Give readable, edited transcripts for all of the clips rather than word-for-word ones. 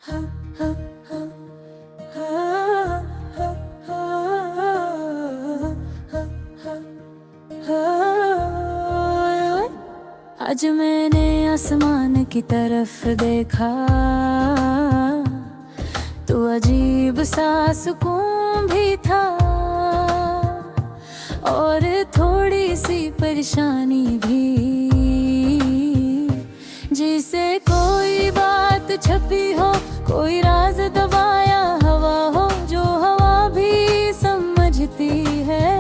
आज मैंने आसमान की तरफ देखा तो अजीब सा सुकून भी था और थोड़ी सी परेशानी भी, जिसे कोई बात छपी हो, कोई राज दबाया हवा हो, जो हवा भी समझती है।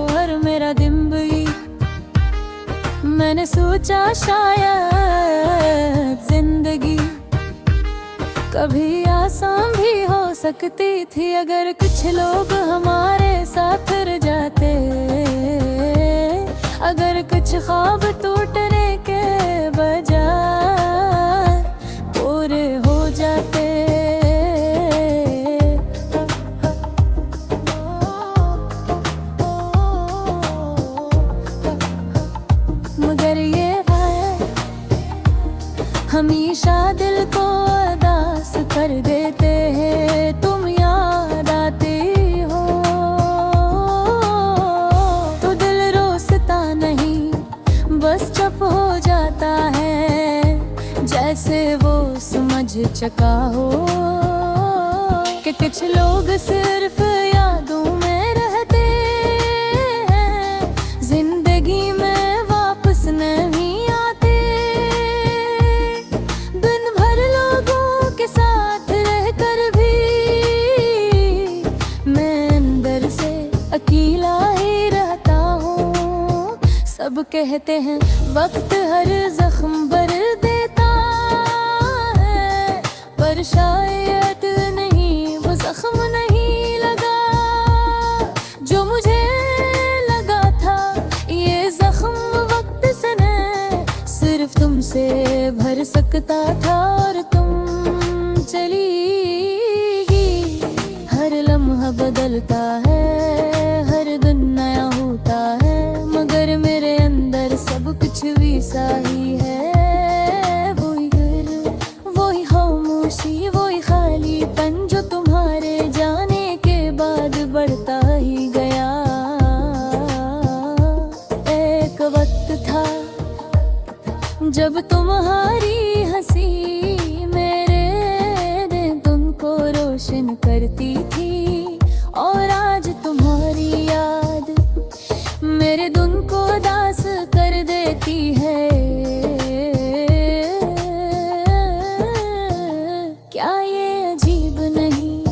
और मेरा दिन भी मैंने सोचा शायद जिंदगी कभी आसान भी हो सकती थी अगर कुछ लोग हमारे साथ रह जाते, अगर कुछ ख्वाब टूटने के बजाय पूरे हो जाते। मगर ये हमेशा दिल को उदास कर देते हैं, तुम याद आती हो तो दिल रोसता नहीं, बस चुप हो जाता है, जैसे वो समझ चुका हो कि कुछ लोग सिर्फ यादों में रहते हैं, जिंदगी में वापस नहीं आते। दिन भर लोगों के साथ रहकर भी मैं अंदर से अकेला ही रहता हूँ। सब कहते हैं वक्त हर जख्म भर देता है, पर शायद नहीं, वो जख्म नहीं लगा जो मुझे लगा था। ये जख्म वक्त से नहीं, सिर्फ तुमसे भर सकता था और तुम चली गई। हर लम्हा बदलता है, हर दिन नया होता है, मगर मेरे अंदर सब कुछ वैसा ही है। वही घर, वही खामोशी, वही खालीपन जो तुम्हारे जाने के बाद बढ़ता ही गया। एक वक्त था जब तुम्हारी हंसी मेरे दिन तुमको रोशन करती थी, और आज तुम्हारी याद मेरे दिन को दास कर देती है। क्या ये अजीब नहीं,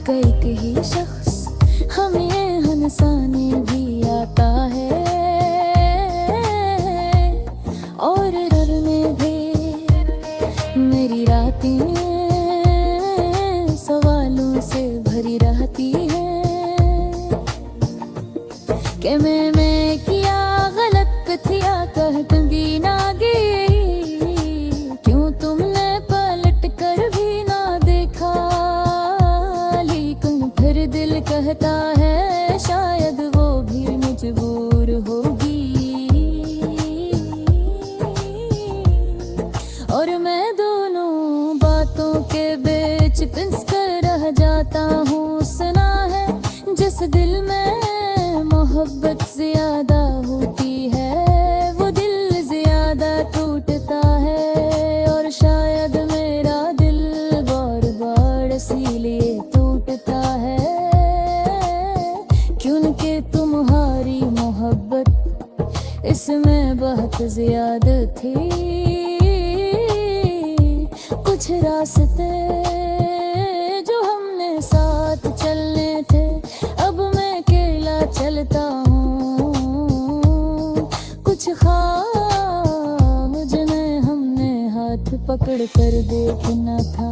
कई शख्स हमें हंसाने भी आता है और डरने भी। मेरी रातें सवालों से भरी रहती है कि मैं किया गलत कथिया कह दूंगी ना गई, क्यों तुमने पलट कर भी ना देखा। लेकिन फिर दिल कहता है शायद वो भी मजबूर होगी, और मैं दोनों बातों के बीच पिंस कर रह जाता हूँ। सुना है जिस दिल में मोहब्बत ज्यादा होती है, वो दिल ज्यादा टूटता है, और शायद मेरा दिल बार बार इसीलिए टूटता है, क्योंकि तुम्हारी मोहब्बत इसमें बहुत ज्यादा थी। कुछ रास्ते जो हमने साथ चलने थे, अब मैं अकेला चलता हूँ। कुछ ख्वाब जिन्हें हमने हाथ पकड़ कर देखना था,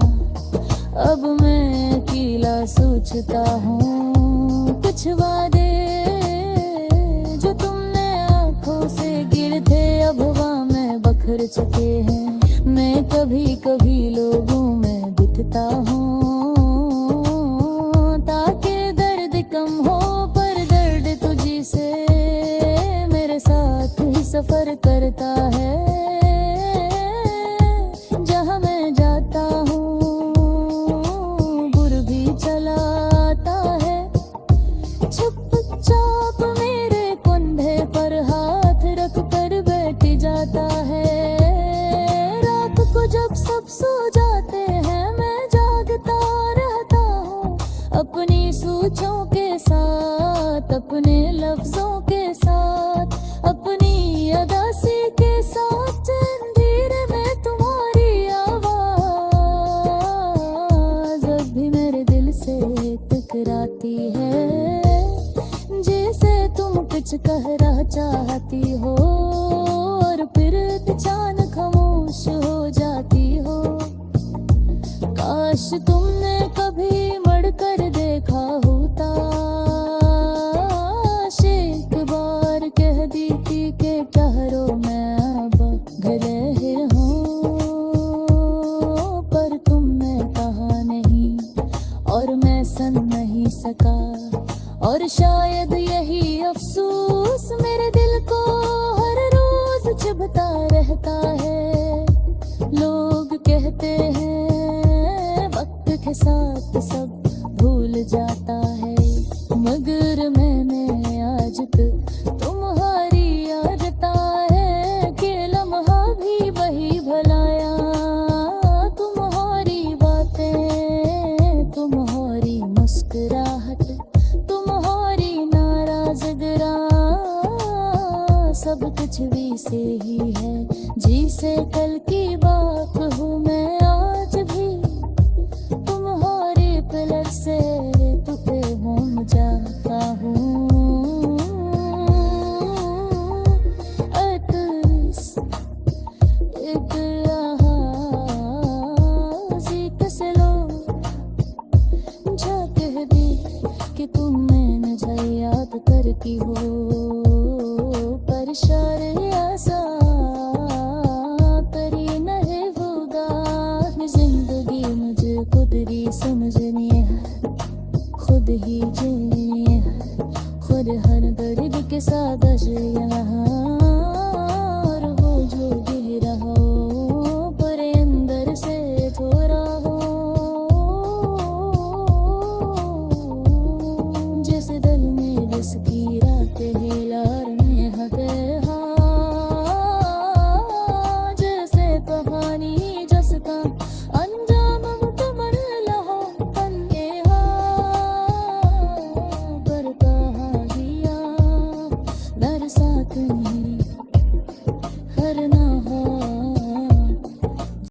अब मैं अकेला सोचता हूँ। कुछ वादे जो तुमने आंखों से गिर थे, अब हवा में बखर चुके हैं। मैं कभी कभी लोगों में दिखता हूँ ताकि दर्द कम हो, पर दर्द तुझी से मेरे साथ ही सफर करता है। पूछों के साथ, अपने लफ्जों के साथ, अपनी अदासी के साथ, धीरे में तुम्हारी आवाज अब भी मेरे दिल से टकराती है, जैसे तुम कुछ कहना चाहती हो और फिर अचानक खामोश हो जाती हो। काश तुमने कभी मड़कर देखा होता, एक बार कह दी थी कि ठहरो मैं अब घर हूँ, पर तुमने कहा नहीं और मैं सुन नहीं सका। और शायद यही अफसोस मेरे दिल को हर रोज चुभता रहता है। लोग कहते हैं वक्त के साथ सब भूल जाता है, मगर मैंने आज तक तुम्हारी याद है कि लम्हा भी वही भलाया। तुम्हारी बातें, तुम्हारी मुस्कुराहट, तुम्हारी नाराजगी, सब कुछ भी से ही है, जी से कल की बात हूँ मैं आज भी। तुम्हारे पिलर से तुके घूम जाता हूँ, एक आजी से लो जा कह दी कि तुम मैंने जा याद करती हो, पर शार आसा करी नहीं होगा। जिंदगी मुझे खुद ही समझनी है, खुद ही जीनी है, खुद हर दर्द के साथ यहाँ